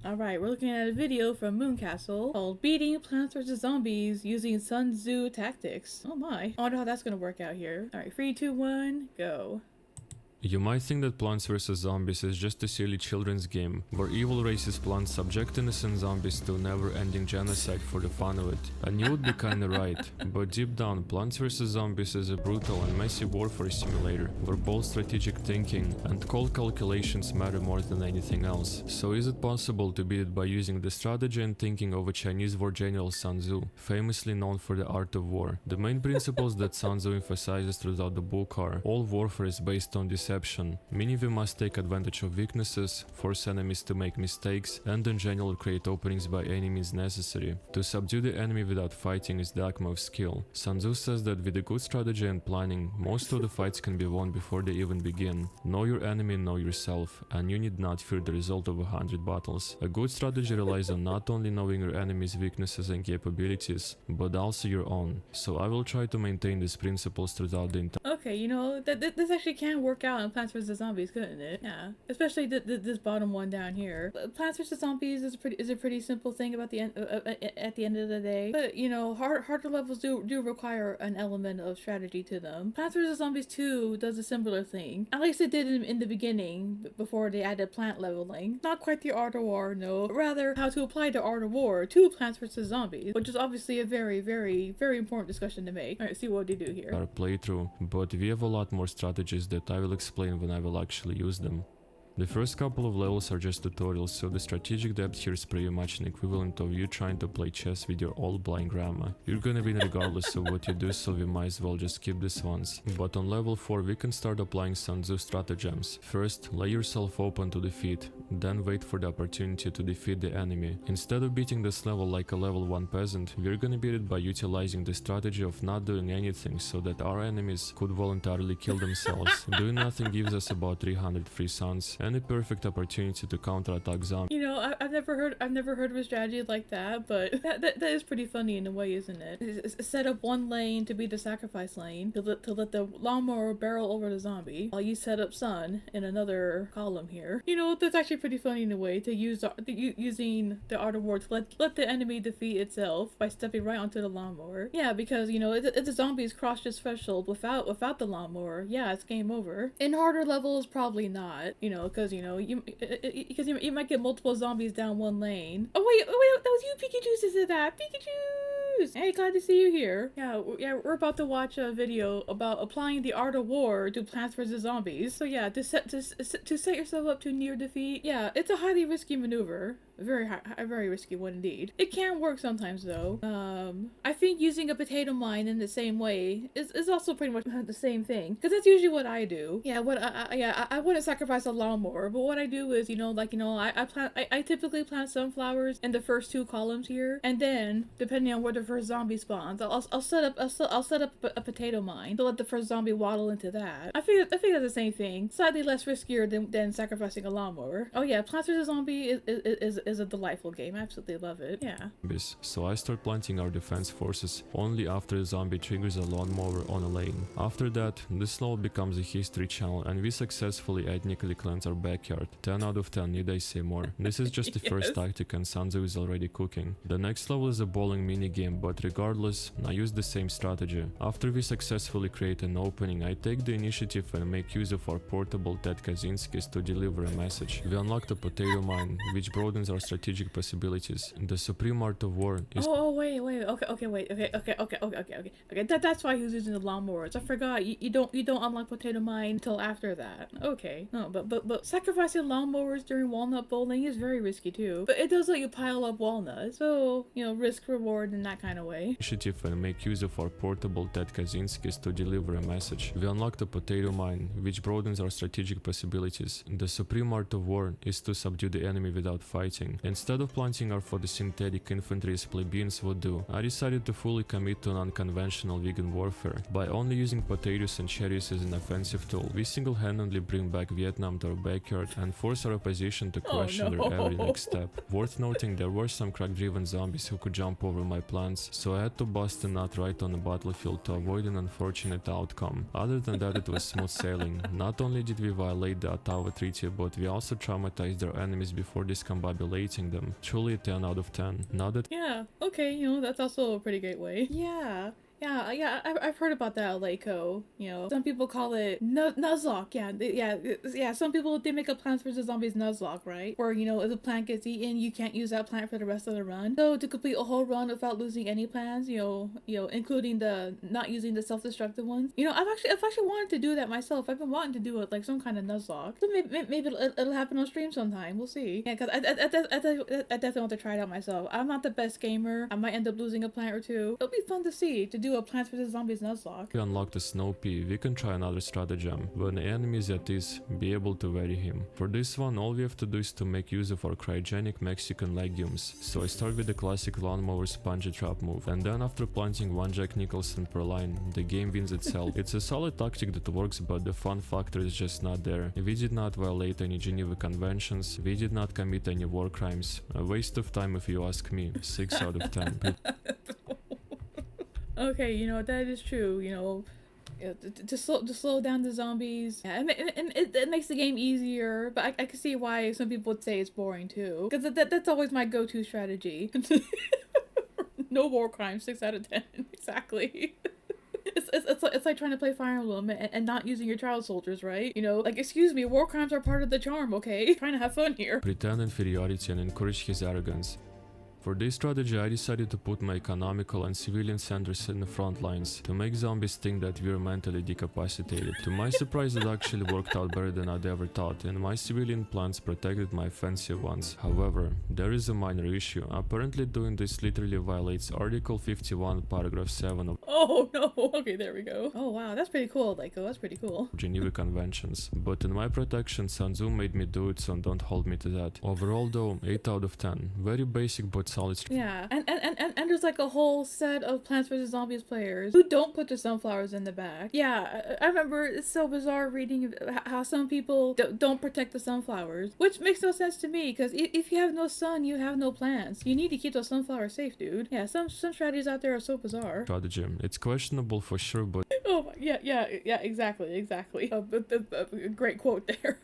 Alright, we're looking at a video from Mooncastle called Beating Plants vs. Zombies Using Sun-Tzu Tactics. Oh my. I wonder how that's gonna work out here. Alright, 3, 2, 1, go. You might think that Plants vs Zombies is just a silly children's game, where evil racist plants subject innocent zombies to never-ending genocide for the fun of it. And you would be kinda right, but deep down, Plants vs Zombies is a brutal and messy warfare simulator, where both strategic thinking and cold calculations matter more than anything else. So is it possible to beat it by using the strategy and thinking of a Chinese war general Sun-Tzu, famously known for the art of war? The main principles that Sun-Tzu emphasizes throughout the book are: all warfare is based on deception, meaning we must take advantage of weaknesses, force enemies to make mistakes, and in general create openings by any means necessary. To subdue the enemy without fighting is the acme of skill. Sun-Tzu says that with a good strategy and planning, most of the fights can be won before they even begin. Know your enemy, know yourself, and you need not fear the result of 100 battles. A good strategy relies on not only knowing your enemy's weaknesses and capabilities, but also your own. So I will try to maintain these principles throughout the entire. Okay, you know, this actually can work out in Plants vs. Zombies, couldn't it? Yeah. Especially this bottom one down here. Plants vs. Zombies is a pretty simple thing about the end, at the end of the day. But, you know, harder levels do require an element of strategy to them. Plants vs. Zombies 2 does a similar thing. At least it did in the beginning, before they added plant leveling. Not quite the art of war, no. But rather, how to apply the art of war to Plants vs. Zombies, which is obviously a very, very, very important discussion to make. Alright, see what they do here. Our playthrough, but we have a lot more strategies that I will explain when I will actually use them. The first couple of levels are just tutorials, so the strategic depth here is pretty much an equivalent of you trying to play chess with your old blind grandma. You're gonna win regardless of what you do, so we might as well just skip this once. But on level 4 we can start applying Sun-Tzu stratagems. First, lay yourself open to defeat, then wait for the opportunity to defeat the enemy. Instead of beating this level like a level 1 peasant, we're gonna beat it by utilizing the strategy of not doing anything so that our enemies could voluntarily kill themselves. Doing nothing gives us about 300 free suns and a perfect opportunity to counterattack zombies. You know, I've never heard of a strategy like that, but that is pretty funny in a way, isn't it? Set up one lane to be the sacrifice lane to let the lawnmower barrel over the zombie, while you set up Sun in another column here. You know, that's actually pretty funny in a way to use using the art of war to let the enemy defeat itself by stepping right onto the lawnmower. Yeah, because you know, if the zombies cross this threshold without the lawnmower, yeah, it's game over. In harder levels, probably not. You know, because you know you might get multiple zombies down one lane. Oh wait, that was you, Pikachu, that said that. Pikachu! Hey, glad to see you here. Yeah, we're about to watch a video about applying the art of war to Plants vs. Zombies. So yeah, to set yourself up to near defeat. Yeah, it's a highly risky maneuver. A very risky one indeed. It can work sometimes though. I think using a potato mine in the same way is also pretty much the same thing, because that's usually what I do. Yeah, I wouldn't sacrifice a lawnmower, but what I do is, you know, like, you know, I typically plant sunflowers in the first 2 columns here, and then depending on where the first zombie spawns, I'll set up a potato mine to let the first zombie waddle into that. I think that's the same thing. Slightly less riskier than sacrificing a lawnmower. Oh yeah, Plants vs. Zombie is a delightful game. I absolutely love it. Yeah. So I start planting our defense forces only after a zombie triggers a lawnmower on a lane. After that, this level becomes a history channel and we successfully ethnically cleanse our backyard. 10 out of 10, need I say more. This is just the first tactic and Sun-Tzu is already cooking. The next level is a bowling minigame, but regardless, I use the same strategy. After we successfully create an opening, I take the initiative and make use of our portable Ted Kaczynskis to deliver a message. We unlock the potato mine, which broadens our strategic possibilities. The supreme art of war is— wait. Okay. That's why he was using the lawnmowers. I forgot. You don't unlock potato mine until after that. Okay. No, but sacrificing lawnmowers during walnut bowling is very risky too. But it does let you pile up walnuts, so you know, risk reward in that kind of way. Initiative and make use of our portable Ted Kaczynskis to deliver a message. We unlock the potato mine, which broadens our strategic possibilities. The supreme art of war is to subdue the enemy without fighting. Instead of planting our photosynthetic infantry as plebeians would do, I decided to fully commit to an unconventional vegan warfare. By only using potatoes and cherries as an offensive tool, we single-handedly bring back Vietnam to our backyard and force our opposition to question their every next step. Worth noting, there were some crack-driven zombies who could jump over my plans plants, so I had to bust a nut right on the battlefield to avoid an unfortunate outcome. Other than that, it was smooth sailing. Not only did we violate the Ottawa Treaty, but we also traumatized our enemies before discombobulating them. Truly a 10 out of 10. Now that Yeah, okay, that's also a pretty great way. Yeah, I've heard about that Lako. Some people call it Nuzlocke. Yeah. Some people, they make a Plants vs Zombies Nuzlocke, right? Where if a plant gets eaten, you can't use that plant for the rest of the run. So to complete a whole run without losing any plants, including the not using the self-destructive ones. I've actually wanted to do that myself. I've been wanting to do it, like some kind of Nuzlocke. So maybe it'll happen on stream sometime. We'll see. Yeah, because I definitely want to try it out myself. I'm not the best gamer. I might end up losing a plant or two. It'll be fun to see, to do a Plants vs Zombies Nuzlocke. we unlock the Snow Pea, we can try another stratagem. When the enemy is at ease, be able to vary him. For this one, all we have to do is to make use of our cryogenic Mexican legumes. So I start with the classic lawnmower spongy trap move, and then after planting one Jack Nicholson per line, the game wins itself. It's a solid tactic that works, but the fun factor is just not there. We did not violate any Geneva Conventions, we did not commit any war crimes. A waste of time if you ask me. 6 out of 10. Okay, that is true, to slow down the zombies. Yeah, and it makes the game easier, but I can see why some people would say it's boring too. Because that's always my go-to strategy. No war crimes, 6 out of 10. Exactly. It's like trying to play Fire Emblem and not using your child soldiers, right? Like, excuse me, war crimes are part of the charm, okay? Trying to have fun here. Pretend inferiority and encourage his arrogance. For this strategy, I decided to put my economical and civilian centers in the front lines, to make zombies think that we are mentally decapacitated. To my surprise, it actually worked out better than I'd ever thought, and my civilian plants protected my offensive ones. However, there is a minor issue. Apparently doing this literally violates Article 51, paragraph 7 of Oh no, okay, there we go. Oh wow, that's pretty cool, Lako, that's pretty cool. Geneva Conventions. But in my protection, Sun-Tzu made me do it, so don't hold me to that. Overall though, 8 out of 10. Very basic but solid. Yeah, and there's like a whole set of Plants vs Zombies players who don't put the sunflowers in the back. Yeah, I remember, it's so bizarre reading how some people don't protect the sunflowers, which makes no sense to me, because if you have no sun, you have no plants. You need to keep those sunflowers safe, dude. Yeah, some strategies out there are so bizarre. Strategy. It's questionable for sure, but oh yeah, exactly. Great quote there.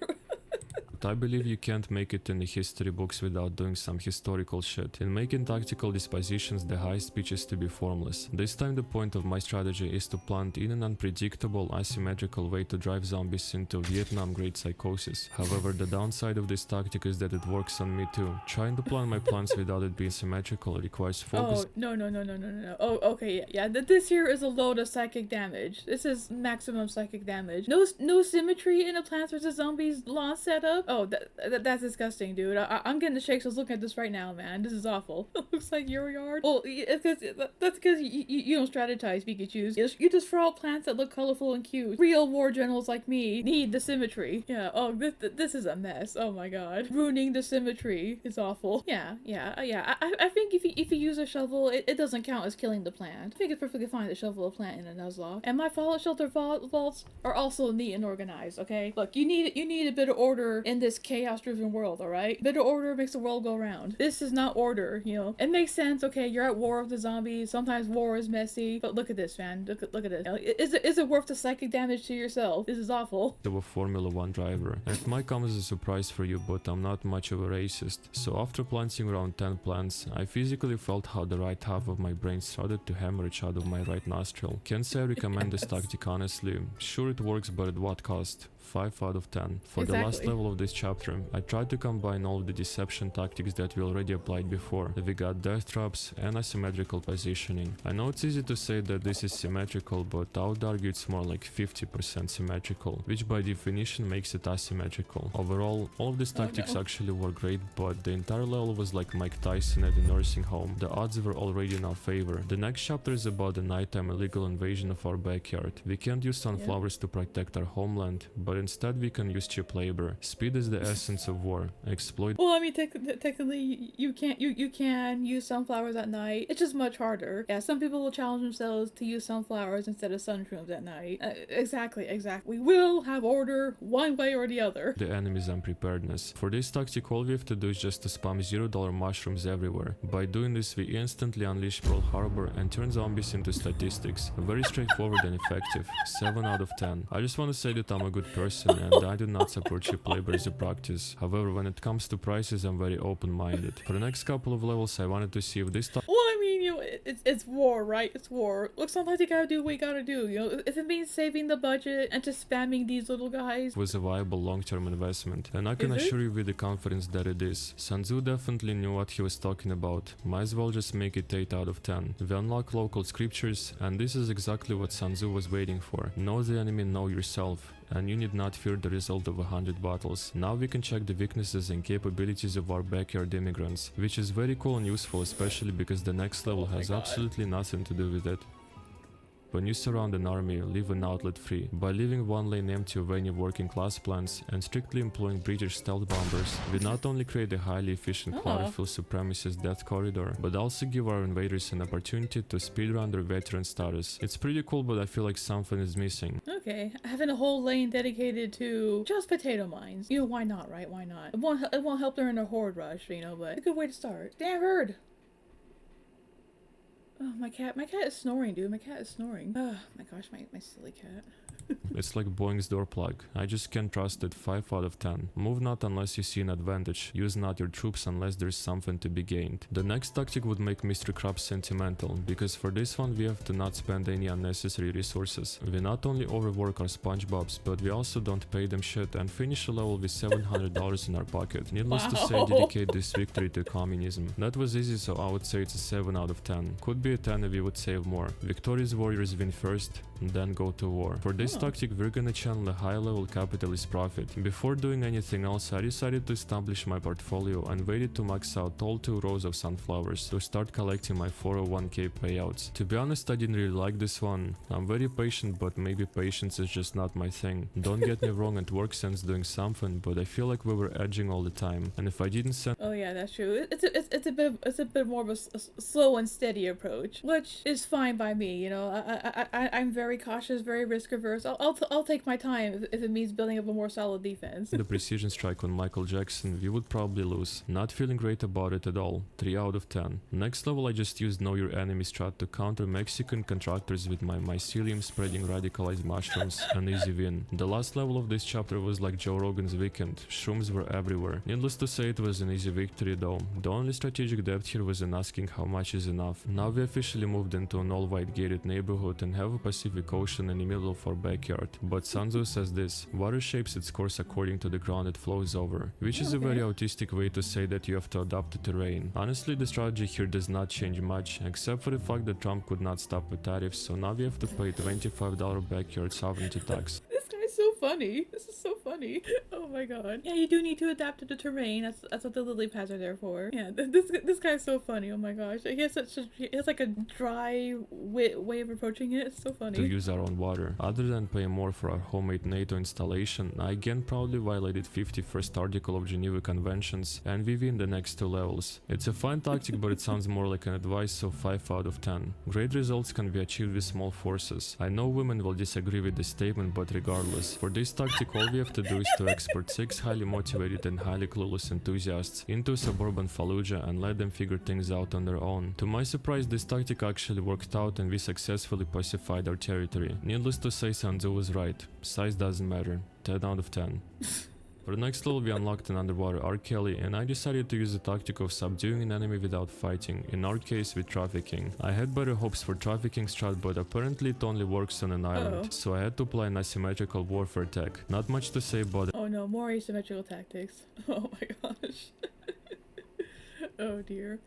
I believe you can't make it in the history books without doing some historical shit. In making tactical dispositions, the highest pitch is to be formless. This time the point of my strategy is to plant in an unpredictable, asymmetrical way to drive zombies into Vietnam-grade psychosis. However, the downside of this tactic is that it works on me too. Trying to plant my plants without it being symmetrical requires focus. Oh, no. Oh, okay, yeah. This here is a load of psychic damage. This is maximum psychic damage. No symmetry in a Plants vs Zombies lawn setup. Oh, that's disgusting, dude. I'm getting the shakes just looking at this right now, man. This is awful. It looks like your yard. Well, that's because you don't strategize, Pikachu's. You just throw out plants that look colorful and cute. Real war generals like me need the symmetry. Yeah, oh, this is a mess. Oh my god. Ruining the symmetry is awful. Yeah. I think if you use a shovel, it doesn't count as killing the plant. I think it's perfectly fine to shovel a plant in a Nuzlocke. And my fallout shelter vaults are also neat and organized, okay? Look, you need a bit of order in this chaos-driven world, alright? Bit of order makes the world go round. This is not order, It makes sense, okay, you're at war with the zombies, sometimes war is messy, but look at this, man. Look at this. Is it worth the psychic damage to yourself? This is awful. Of a Formula 1 driver. It might come as a surprise for you, but I'm not much of a racist. So after planting around 10 plants, I physically felt how the right half of my brain started to hemorrhage out of my right nostril. Can't say I recommend this tactic honestly. Sure it works, but at what cost? 5 out of 10. For the last level of this chapter, I tried to combine all of the deception tactics that we already applied before. We got death traps and asymmetrical positioning. I know it's easy to say that this is symmetrical, but I would argue it's more like 50% symmetrical, which by definition makes it asymmetrical. Overall, all of these tactics actually were great, but the entire level was like Mike Tyson at a nursing home. The odds were already in our favor. The next chapter is about the nighttime illegal invasion of our backyard. We can't use sunflowers to protect our homeland, but instead we can use cheap labor. Speed is the essence of war. Exploit. Well, I mean, technically, you can use sunflowers at night. It's just much harder. Yeah, some people will challenge themselves to use sunflowers instead of sunshrooms at night. Exactly. We will have order one way or the other. The enemy's unpreparedness. For this tactic, all we have to do is just to spam $0 mushrooms everywhere. By doing this, we instantly unleash Pearl Harbor and turn zombies into statistics. Very straightforward and effective. 7 out of 10. I just want to say that I'm a good person and I do not support cheap labor as a practice. However, when it comes to prices, I'm very open-minded. For the next couple of levels, I wanted to see if this Well, I mean, you know, it's war, right? It's war. Look, sometimes you gotta do what you gotta do, you know? If it means saving the budget and just spamming these little guys was a viable long-term investment, and I can assure you with the confidence that it is. Sun-Tzu definitely knew what he was talking about. Might as well just make it 8 out of 10. We unlock local scriptures, and this is exactly what Sun-Tzu was waiting for. Know the enemy, know yourself. And you need not fear the result of 100 battles. Now we can check the weaknesses and capabilities of our backyard immigrants, which is very cool and useful, especially because the next level has absolutely nothing to do with it. When you surround an army, leave an outlet free. By leaving one lane empty of any working class plans and strictly employing British stealth bombers, we not only create a highly efficient chlorophyll supremacist death corridor, but also give our invaders an opportunity to speedrun their veteran status. It's pretty cool, but I feel like something is missing. Okay, having a whole lane dedicated to just potato mines. You know, why not, right? Why not? It won't help during a horde rush, you know, but it's a good way to start. Damn herd! Oh, my cat is snoring, dude. My cat is snoring. Oh, my gosh, my silly cat. It's like Boeing's door plug. I just can't trust it. 5 out of 10. Move not unless you see an advantage. Use not your troops unless there's something to be gained. The next tactic would make Mr. Krabs sentimental, because for this one we have to not spend any unnecessary resources. We not only overwork our SpongeBobs, but we also don't pay them shit and finish a level with $700 in our pocket. Needless to say, dedicate this victory to communism. That was easy, so I would say it's a 7 out of 10. Could be a 10 if we would save more. Victorious warriors win first, and then go to war. For this tactic, we're gonna channel a high-level capitalist profit. Before doing anything else, I decided to establish my portfolio and waited to max out all 2 rows of sunflowers to start collecting my 401k payouts. To be honest, I didn't really like this one. I'm very patient, but maybe patience is just not my thing. Don't get me wrong, it works sense doing something, but I feel like we were edging all the time, and if I didn't send— Oh yeah, that's true. It's a bit more of a slow and steady approach, which is fine by me. You know, I'm very cautious, very risk averse. I'll take my time if it means building up a more solid defense. the precision strike on Michael Jackson, we would probably lose. Not feeling great about it at all. 3 out of 10. Next level, I just used Know Your Enemy strat to counter Mexican contractors with my mycelium spreading radicalized mushrooms. An easy win. The last level of this chapter was like Joe Rogan's weekend. Shrooms were everywhere. Needless to say, it was an easy victory though. The only strategic depth here was in asking how much is enough. Now we officially moved into an all-white gated neighborhood and have a Pacific Ocean in the middle of our backyard. But Sun-Tzu says this: water shapes its course according to the ground it flows over, which is a very autistic way to say that you have to adapt to terrain. Honestly, the strategy here does not change much, except for the fact that Trump could not stop with tariffs, so now we have to pay $25 backyard sovereignty tax. This so funny. This is so funny. Oh my god. Yeah, you do need to adapt to the terrain. That's what the lily pads are there for. Yeah, this guy's so funny. Oh my gosh. He has like a dry way of approaching it. It's so funny. To use our own water. Other than paying more for our homemade NATO installation, I again proudly violated 51st article of Geneva Conventions, and we win the next 2 levels. It's a fine tactic, but it sounds more like an advice, so 5 out of 10. Great results can be achieved with small forces. I know women will disagree with this statement, but regardless, for this tactic all we have to do is to export 6 highly motivated and highly clueless enthusiasts into suburban Fallujah and let them figure things out on their own. To my surprise, this tactic actually worked out and we successfully pacified our territory. Needless to say, Sun-Tzu was right. Size doesn't matter. 10 out of 10. For the next level, we unlocked an underwater R. Kelly, and I decided to use the tactic of subduing an enemy without fighting, in our case with trafficking. I had better hopes for trafficking strat, but apparently it only works on an island, so I had to apply an asymmetrical warfare tech. Not much to say about it. Oh no, more asymmetrical tactics. Oh my gosh. Oh dear.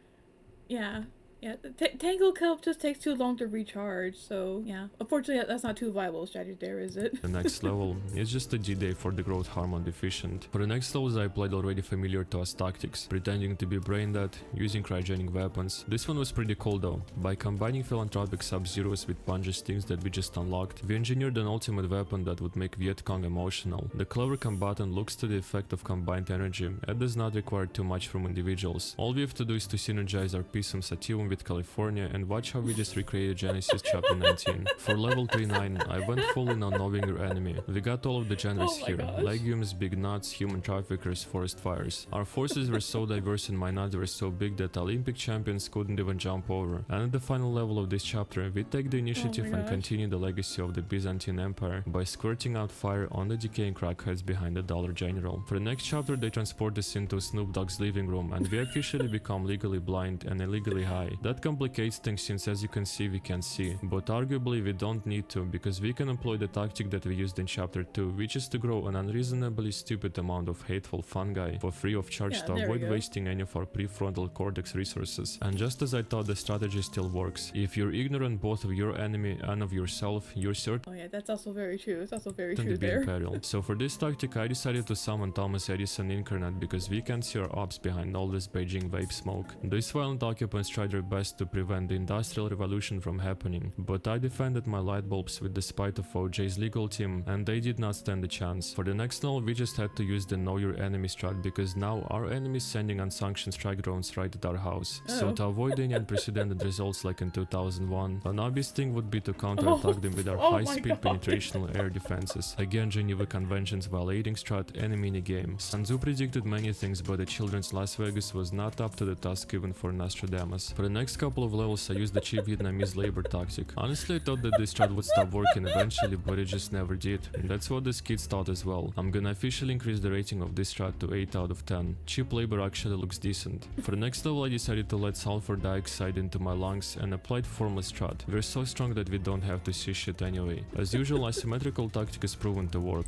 Yeah. Yeah, Tangle Kelp just takes too long to recharge, so yeah. Unfortunately, that's not too viable a strategy there, is it? The next level is just a D-Day for the growth hormone deficient. For the next levels I played already familiar to us tactics, pretending to be brain dead, using cryogenic weapons. This one was pretty cool though. By combining philanthropic sub-zeros with punches stings that we just unlocked, we engineered an ultimate weapon that would make Viet Cong emotional. The clever combatant looks to the effect of combined energy and does not require too much from individuals. All we have to do is to synergize our Pisum Sativum with California and watch how we just recreated Genesis chapter 19. For level 39, I went full in on knowing your enemy. We got all of the genres here. Gosh. Legumes, big nuts, human traffickers, forest fires. Our forces were so diverse and my nuts were so big that Olympic champions couldn't even jump over. And at the final level of this chapter, we take the initiative and continue the legacy of the Byzantine Empire by squirting out fire on the decaying crackheads behind the Dollar General. For the next chapter, they transport us into Snoop Dogg's living room and we officially become legally blind and illegally high. That complicates things since as you can see we can see, but arguably we don't need to because we can employ the tactic that we used in chapter 2, which is to grow an unreasonably stupid amount of hateful fungi for free of charge to avoid wasting any of our prefrontal cortex resources. And just as I thought, the strategy still works. If you're ignorant both of your enemy and of yourself, you're certain Oh yeah, that's also very true. It's also very true to be there. in peril. So for this tactic I decided to summon Thomas Edison Incarnate because we can see our ops behind all this Beijing vape smoke. These violent occupants tried their best to prevent the Industrial Revolution from happening, but I defended my light bulbs with the spite of OJ's legal team and they did not stand a chance. For the next level we just had to use the know your enemy strat because now our enemy is sending unsanctioned strike drones right at our house. So to avoid any unprecedented results like in 2001, an obvious thing would be to counterattack them with our high-speed penetrational air defenses. Again, Geneva Conventions violating strat and a minigame. Sun-Tzu predicted many things, but the children's Las Vegas was not up to the task even for Nostradamus. For the next couple of levels I used the cheap Vietnamese labor tactic. Honestly I thought that this strat would stop working eventually, but it just never did. And that's what the kids thought as well. I'm gonna officially increase the rating of this strat to 8 out of 10. Cheap labor actually looks decent. For the next level I decided to let sulfur dioxide into my lungs and applied formless strat. We're so strong that we don't have to see shit anyway. As usual, asymmetrical tactic is proven to work.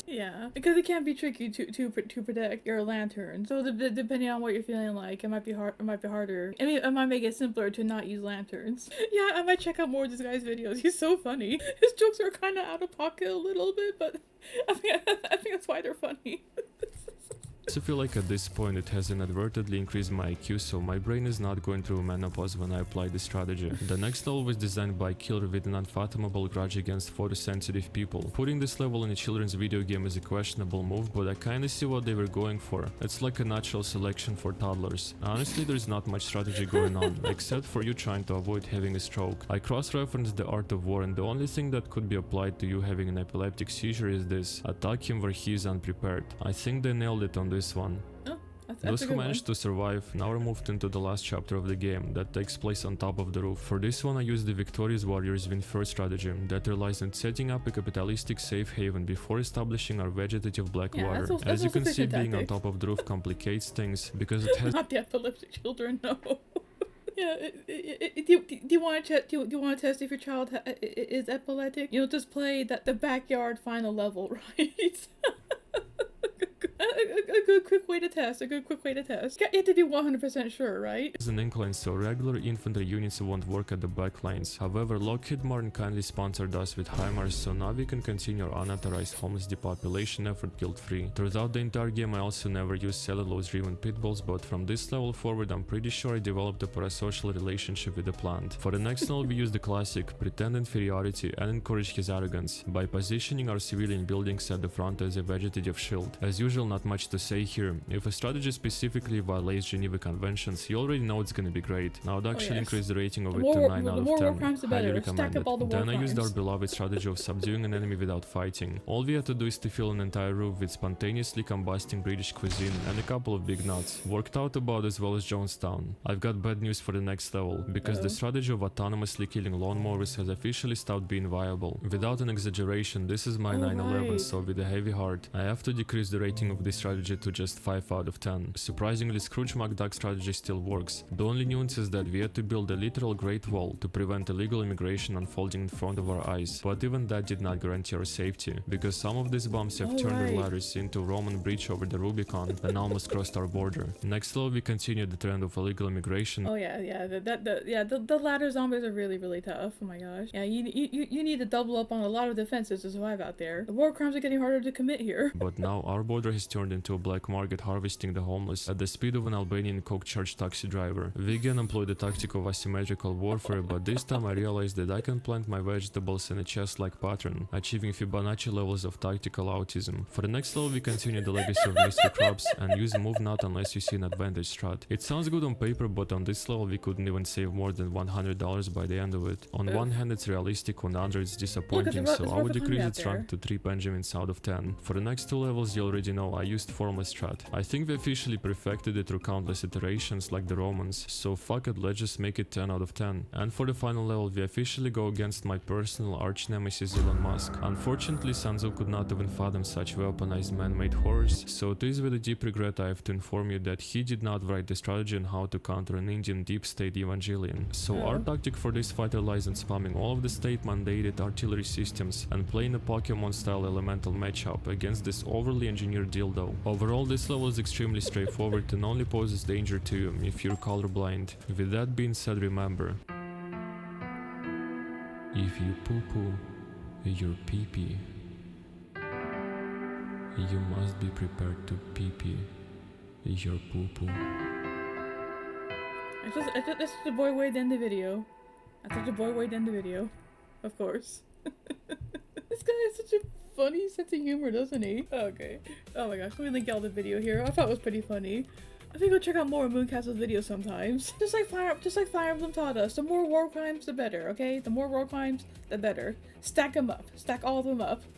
Yeah, because it can be tricky to protect your lantern. So depending on what you're feeling like, it might be hard. It might be harder. I mean, it might make it simpler to not use lanterns. Yeah, I might check out more of this guy's videos. He's so funny. His jokes are kind of out of pocket a little bit, but I think that's why they're funny. I feel like at this point it has inadvertently increased my IQ, so my brain is not going through menopause when I apply this strategy. The next level was designed by a killer with an unfathomable grudge against photosensitive people. Putting this level in a children's video game is a questionable move, but I kinda see what they were going for. It's like a natural selection for toddlers. Honestly, there's not much strategy going on, except for you trying to avoid having a stroke. I cross-referenced the Art of War and the only thing that could be applied to you having an epileptic seizure is this: attack him where he is unprepared. I think they nailed it on this one. Those who managed to survive now are moved into the last chapter of the game that takes place on top of the roof. For this one I used the Victorious Warriors win first strategy that relies on setting up a capitalistic safe haven before establishing our vegetative black water. As you can see, being on top of the roof complicates things because it has not the epileptic children, no. Yeah, do you want to test if your child is epileptic? You'll just play the backyard final level, right? A good quick way to test. You have to be 100% sure, right? As an incline, so regular infantry units won't work at the back lines. However, Lockheed Martin kindly sponsored us with HIMARS, so now we can continue our unauthorized homeless depopulation effort guilt-free. Throughout the entire game I also never used cellulose-driven pitbulls, but from this level forward I'm pretty sure I developed a parasocial relationship with the plant. For the next level we use the classic, pretend inferiority and encourage his arrogance, by positioning our civilian buildings at the front as a vegetative shield. As usual, not much to say here. If a strategy specifically violates Geneva Conventions, you already know it's gonna be great. Now I'd actually increase the rating of it to 9 out of 10. Highly recommended. Then I used our beloved strategy of subduing an enemy without fighting. All we had to do is to fill an entire roof with spontaneously combusting British cuisine and a couple of big nuts. Worked out about as well as Jonestown. I've got bad news for the next level, because the strategy of autonomously killing lawnmowers has officially stopped being viable. Without an exaggeration, this is my 9/11, so with a heavy heart, I have to decrease the rating of up this strategy to just 5 out of 10. Surprisingly, Scrooge McDuck strategy still works. The only nuance is that we had to build a literal Great Wall to prevent illegal immigration unfolding in front of our eyes, but even that did not guarantee our safety, because some of these bombs have turned their ladders into a Roman bridge over the Rubicon and almost crossed our border. Next level, we continued the trend of illegal immigration. Oh yeah, the ladder zombies are really tough. Oh my gosh. Yeah, you need to double up on a lot of defenses to survive out there. The war crimes are getting harder to commit here. But now our border has turned into a black market harvesting the homeless at the speed of an Albanian coke-charged taxi driver. We again employed the tactic of asymmetrical warfare, but this time I realized that I can plant my vegetables in a chest-like pattern, achieving Fibonacci levels of tactical autism. For the next level, we continue the legacy of mystery crops and use move not unless you see an advantage strat. It sounds good on paper, but on this level we couldn't even save more than $100 by the end of it. On one hand it's realistic, on the other it's disappointing, so I would decrease its rank to 3 Benjamins out of 10. For the next 2 levels you already know I used formless strat. I think we officially perfected it through countless iterations like the Romans, so fuck it, let's just make it 10 out of 10. And for the final level we officially go against my personal arch nemesis Elon Musk. Unfortunately Sun-Tzu could not even fathom such weaponized man-made horrors, so it is with a deep regret I have to inform you that he did not write the strategy on how to counter an Indian deep state evangelion. So our tactic for this fighter lies in spamming all of the state mandated artillery systems and playing a Pokemon style elemental matchup against this overly engineered dildo. Overall this level is extremely straightforward and only poses danger to you if you're colorblind. With that being said, remember, if you poo-poo your pee-pee, you must be prepared to pee-pee your poo-poo. That's the boy way to end the video. That's the boy way to end the video. Of course. This guy has such a funny sense of humor, doesn't he? Okay. Oh my gosh, let me link out the video here. I thought it was pretty funny. I think I'll check out more of Mooncastle's videos sometimes. Just like Fire Emblem taught us, the more war crimes, the better, okay? The more war crimes, the better. Stack them up. Stack all of them up.